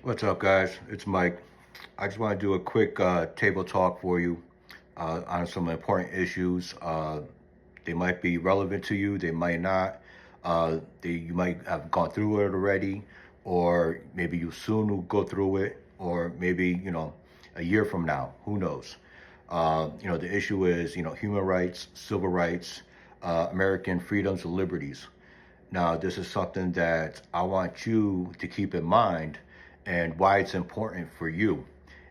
What's up, guys? It's Mike. I just want to do a quick table talk for you on some important issues. They might be relevant to you, they might not. You might have gone through it already, or maybe you soon will go through it, or maybe, a year from now. Who knows? The issue is, human rights, civil rights, American freedoms and liberties. Now, this is something that I want you to keep in mind and why it's important for you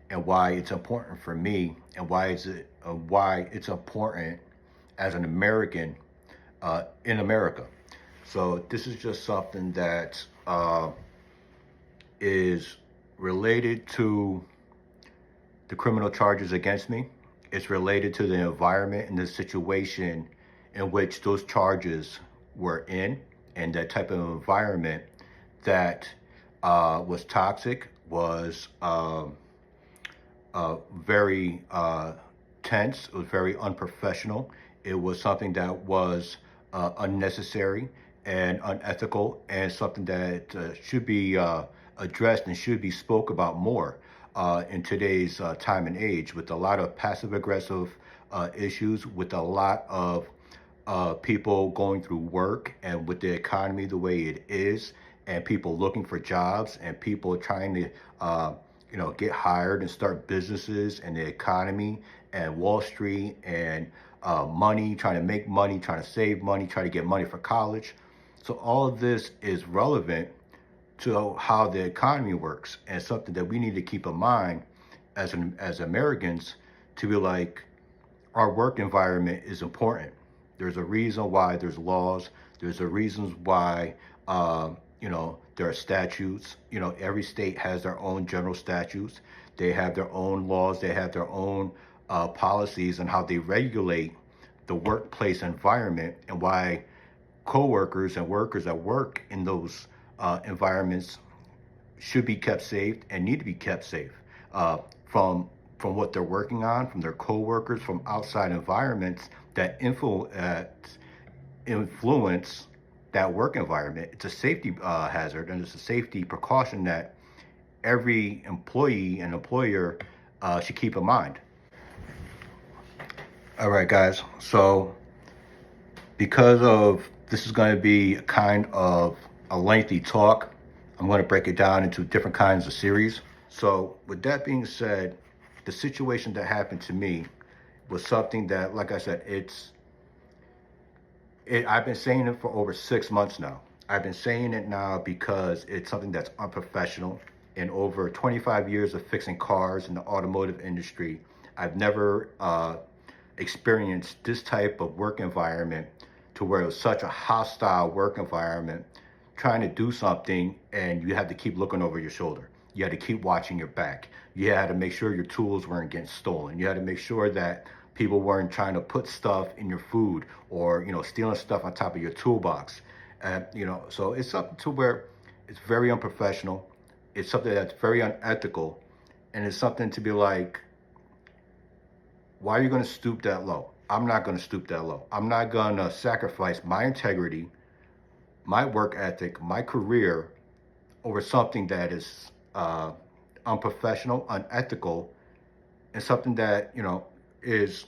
and why it's important for me and why it's important as an American in America. So this is just something that is related to the criminal charges against me. It's related to the environment and the situation in which those charges were in, and that type of environment that was toxic, was very tense, it was very unprofessional. It was something that was unnecessary and unethical, and something that should be addressed and should be spoke about more in today's time and age, with a lot of passive aggressive issues, with a lot of people going through work, and with the economy the way it is, and people looking for jobs, and people trying to get hired and start businesses, and the economy and Wall Street, and money, trying to make money, trying to save money, trying to get money for college. So all of this is relevant to how the economy works, and something that we need to keep in mind as Americans, to be like, our work environment is important. There's a reason why there's laws. There's a reasons why there are statutes. Every state has their own general statutes. They have their own laws. They have their own policies on how they regulate the workplace environment, and why coworkers and workers that work in those environments should be kept safe and need to be kept safe from what they're working on, from their coworkers, from outside environments that influence that work environment. It's a safety hazard, and it's a safety precaution that every employee and employer should keep in mind. All right, guys. So because of this is going to be kind of a lengthy talk, I'm going to break it down into different kinds of series. So with that being said, the situation that happened to me was something that, like I said, I've been saying it for over 6 months now. I've been saying it now because it's something that's unprofessional. In over 25 years of fixing cars in the automotive industry, I've never experienced this type of work environment, to where it was such a hostile work environment, trying to do something and you had to keep looking over your shoulder. You had to keep watching your back. You had to make sure your tools weren't getting stolen. You had to make sure that people weren't trying to put stuff in your food, or stealing stuff on top of your toolbox. So it's something to where it's very unprofessional. It's something that's very unethical, and it's something to be like, why are you going to stoop that low? I'm not going to stoop that low. I'm not going to sacrifice my integrity, my work ethic, my career over something that is unprofessional, unethical, and something that is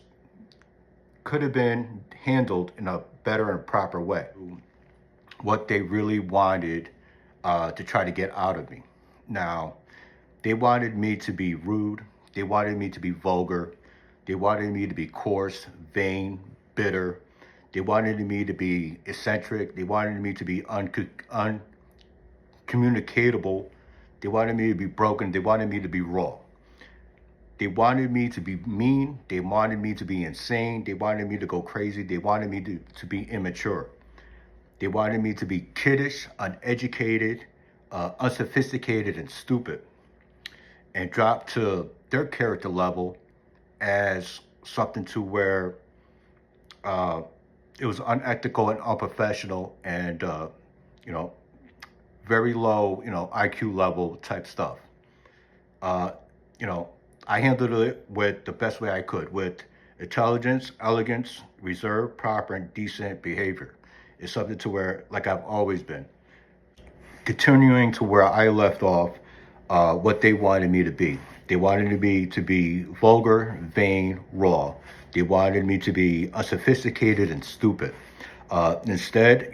could have been handled in a better and proper way. What they really wanted to try to get out of me. Now, they wanted me to be rude. They wanted me to be vulgar. They wanted me to be coarse, vain, bitter. They wanted me to be eccentric. They wanted me to be uncommunicatable. They wanted me to be broken. They wanted me to be raw. They wanted me to be mean. They wanted me to be insane. They wanted me to go crazy. They wanted me to be immature. They wanted me to be kiddish, uneducated, unsophisticated, and stupid, and drop to their character level as something to where it was unethical and unprofessional, and very low IQ level type stuff. Uh, I handled it with the best way I could, with intelligence, elegance, reserve, proper, and decent behavior. It's something to where, like I've always been. Continuing to where I left off, what they wanted me to be. They wanted me to be vulgar, vain, raw. They wanted me to be unsophisticated and stupid. Instead,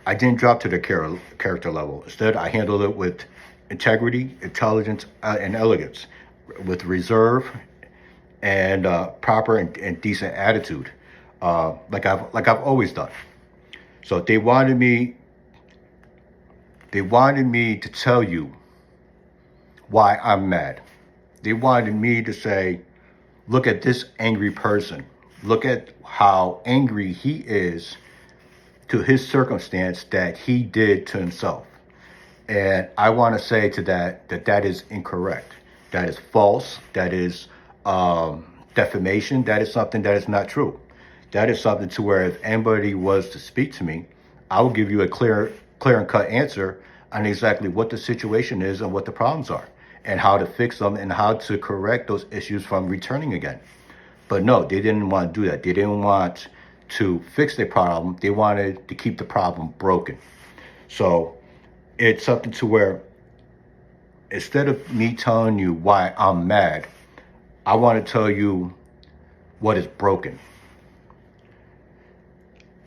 I didn't drop to the character level. Instead, I handled it with integrity, intelligence, and elegance, with reserve and proper and decent attitude, like I've always done. So they wanted me to tell you why I'm mad. They wanted me to say, look at this angry person. Look at how angry he is to his circumstance that he did to himself. And I want to say to that is incorrect. That is false. That is defamation. That is something that is not true. That is something to where if anybody was to speak to me, I will give you a clear and cut answer on exactly what the situation is and what the problems are and how to fix them and how to correct those issues from returning again. But no, they didn't want to do that. They didn't want to fix the problem. They wanted to keep the problem broken. So it's something to where instead of me telling you why I'm mad, I want to tell you what is broken.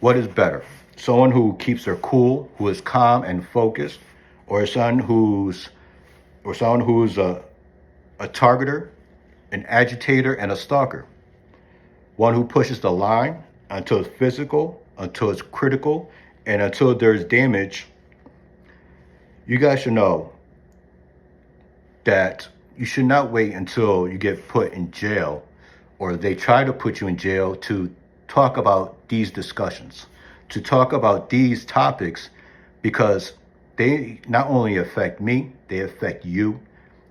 What is better? Someone who keeps their cool, who is calm and focused, or someone who's a targeter, an agitator, and a stalker. One who pushes the line until it's physical, until it's critical, and until there's damage. You guys should know that you should not wait until you get put in jail or they try to put you in jail to talk about these discussions, to talk about these topics, because they not only affect me, they affect you,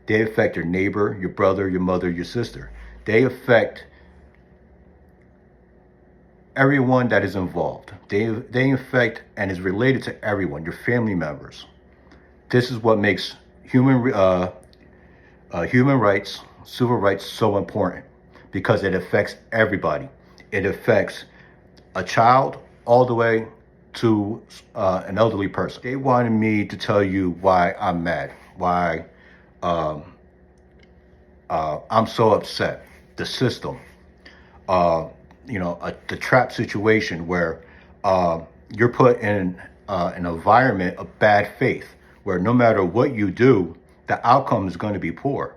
they affect your neighbor, your brother, your mother, your sister. They affect everyone that is involved. They affect and is related to everyone, your family members. This is what makes human rights, civil rights so important, because it affects everybody. It affects a child all the way to an elderly person. They wanted me to tell you why I'm mad, why I'm so upset. The system, the trap situation where you're put in an environment of bad faith, where no matter what you do, the outcome is going to be poor.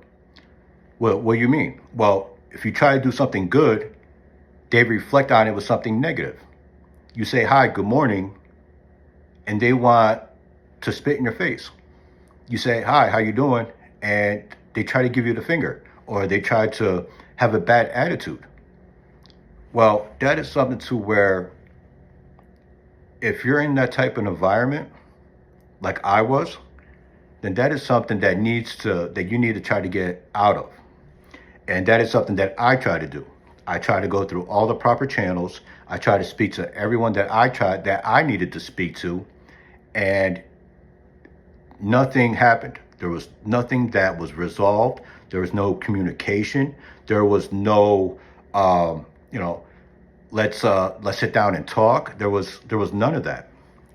Well, what do you mean? Well, if you try to do something good, they reflect on it with something negative. You say, hi, good morning, and they want to spit in your face. You say, hi, how you doing? And they try to give you the finger, or they try to have a bad attitude. Well, that is something to where if you're in that type of environment, like I was, then that is something that you need to try to get out of. And that is something that I try to do. I try to go through all the proper channels. I try to speak to everyone that I needed to speak to, and nothing happened. There was nothing that was resolved. There was no communication. There was no, let's sit down and talk. There was none of that,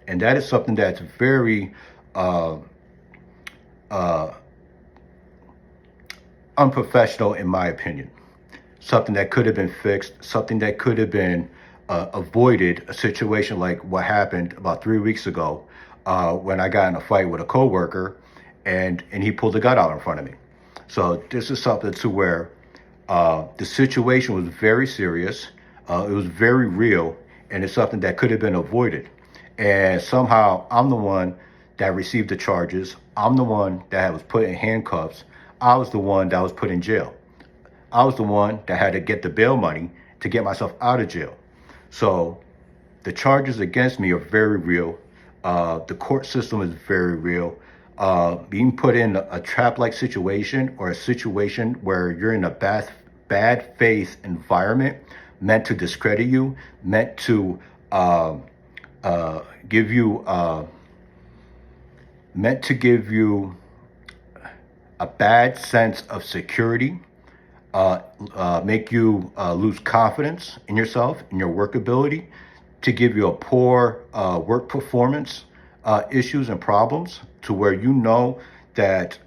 and that is something that's very unprofessional, in my opinion. Something that could have been fixed, something that could have been avoided, a situation like what happened about 3 weeks ago when I got in a fight with a coworker and he pulled a gun out in front of me. So this is something to where the situation was very serious, it was very real, and it's something that could have been avoided. And somehow I'm the one that received the charges. I'm the one that was put in handcuffs. I was the one that was put in jail. I was the one that had to get the bail money to get myself out of jail. So the charges against me are very real. The court system is very real. Being put in a trap-like situation, or a situation where you're in a bad faith environment meant to discredit you, meant to give you a bad sense of security, make you lose confidence in yourself, in your work ability, to give you a poor work performance issues and problems, to where you know that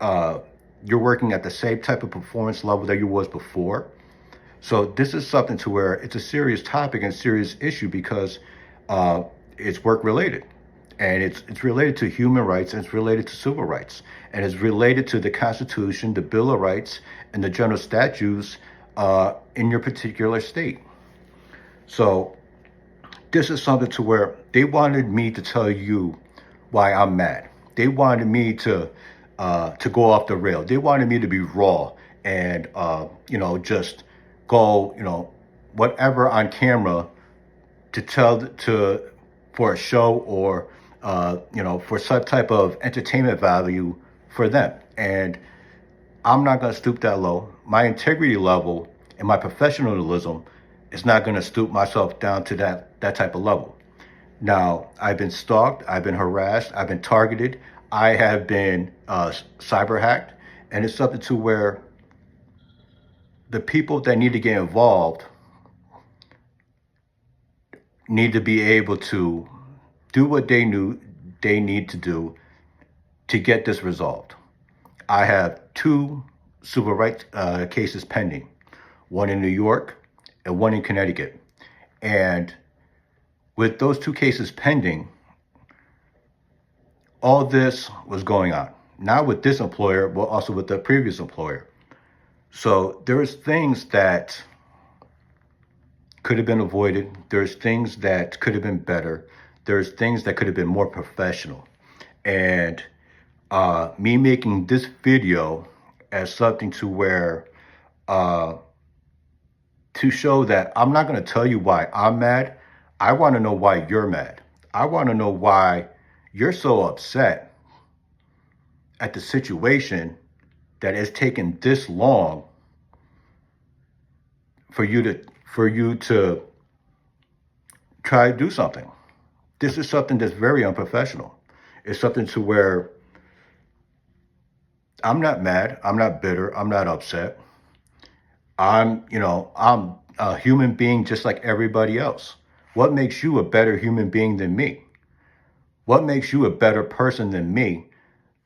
uh, you're working at the same type of performance level that you was before. So this is something to where it's a serious topic and serious issue because uh, it's work related, and it's related to human rights, and it's related to civil rights, and it's related to the Constitution, the Bill of Rights, and the general statutes in your particular state. So this is something to where they wanted me to tell you why I'm mad. They wanted me to go off the rail. They wanted me to be raw and just go whatever on camera to tell to for a show or for some type of entertainment value for them. And I'm not going to stoop that low. My integrity level and my professionalism is not going to stoop myself down to that type of level. Now, I've been stalked, I've been harassed, I've been targeted, I have been cyber hacked, and it's something to where the people that need to get involved need to be able to do what they need to do to get this resolved. I have two civil rights cases pending, one in New York and one in Connecticut. And with those two cases pending, all this was going on. Not with this employer, but also with the previous employer. So there's things that could have been avoided. There's things that could have been better. There's things that could have been more professional. And me making this video as something to where to show that I'm not going to tell you why I'm mad. I want to know why you're mad. I want to know why you're so upset at the situation that it's taken this long for you to try to do something. This is something that's very unprofessional. It's something to where I'm not mad, I'm not bitter, I'm not upset. I'm a human being just like everybody else. What makes you a better human being than me? What makes you a better person than me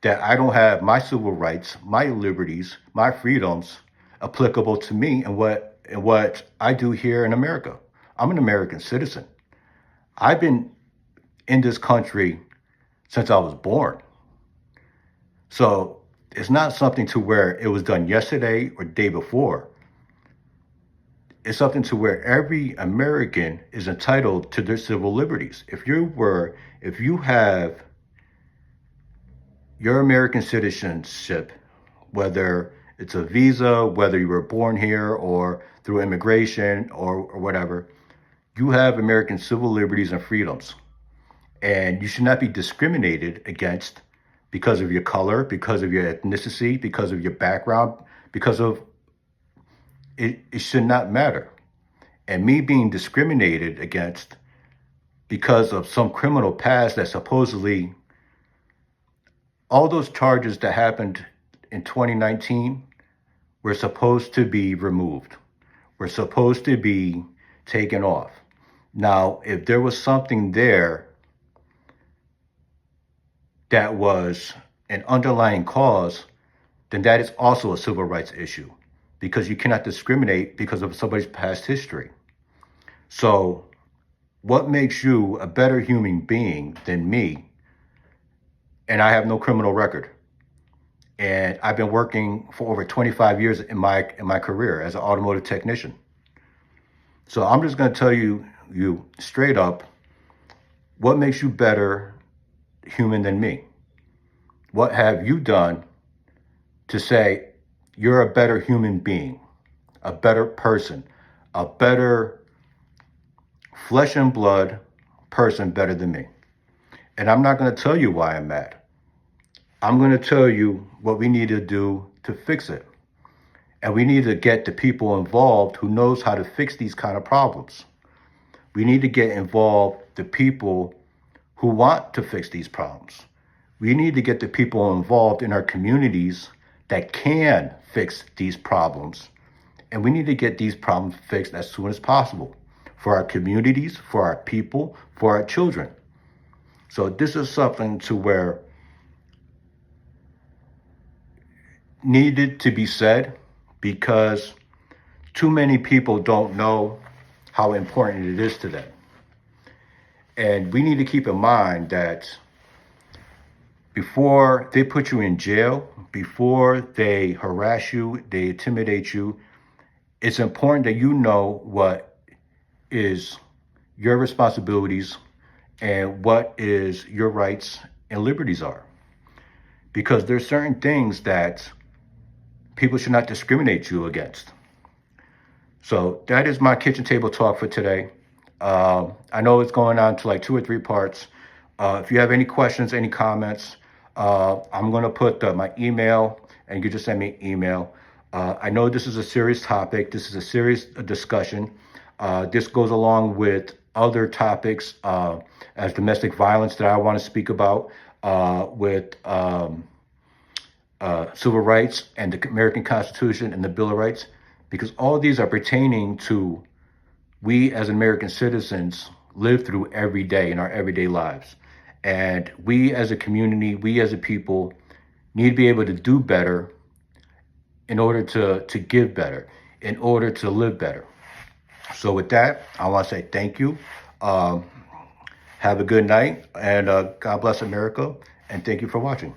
that I don't have my civil rights, my liberties, my freedoms applicable to me and what I do here in America? I'm an American citizen. I've been in this country since I was born. So it's not something to where it was done yesterday or the day before. It's something to where every American is entitled to their civil liberties. If you have your American citizenship, whether it's a visa, whether you were born here or through immigration or whatever, you have American civil liberties and freedoms. And you should not be discriminated against because of your color, because of your ethnicity, because of your background, because of it should not matter. And me being discriminated against because of some criminal past that supposedly, all those charges that happened in 2019 were supposed to be removed, were supposed to be taken off. Now, if there was something there that was an underlying cause, then that is also a civil rights issue, because you cannot discriminate because of somebody's past history. So what makes you a better human being than me? And I have no criminal record. And I've been working for over 25 years in my career as an automotive technician. So I'm just going to tell you straight up, what makes you better human than me? What have you done to say you're a better human being, a better person, a better flesh and blood person better than me? And I'm not going to tell you why I'm mad. I'm going to tell you what we need to do to fix it. And we need to get the people involved who knows how to fix these kind of problems. We need to get involved the people who want to fix these problems. We need to get the people involved in our communities that can fix these problems. And we need to get these problems fixed as soon as possible for our communities, for our people, for our children. So this is something to where needed to be said because too many people don't know how important it is to them. And we need to keep in mind that before they put you in jail, before they harass you, they intimidate you, it's important that you know what is your responsibilities and what is your rights and liberties are. Because there's certain things that people should not discriminate you against. So that is my kitchen table talk for today. I know it's going on to like 2 or 3 parts. If you have any questions, any comments, I'm going to put my email, and you can just send me an email. I know this is a serious topic. This is a serious discussion. This goes along with other topics as domestic violence that I want to speak about, with civil rights and the American Constitution and the Bill of Rights, because all of these are pertaining to we as American citizens live through every day in our everyday lives. And we as a community, we as a people need to be able to do better in order to give better, in order to live better. So with that, I want to say thank you. Have a good night, and God bless America, and thank you for watching.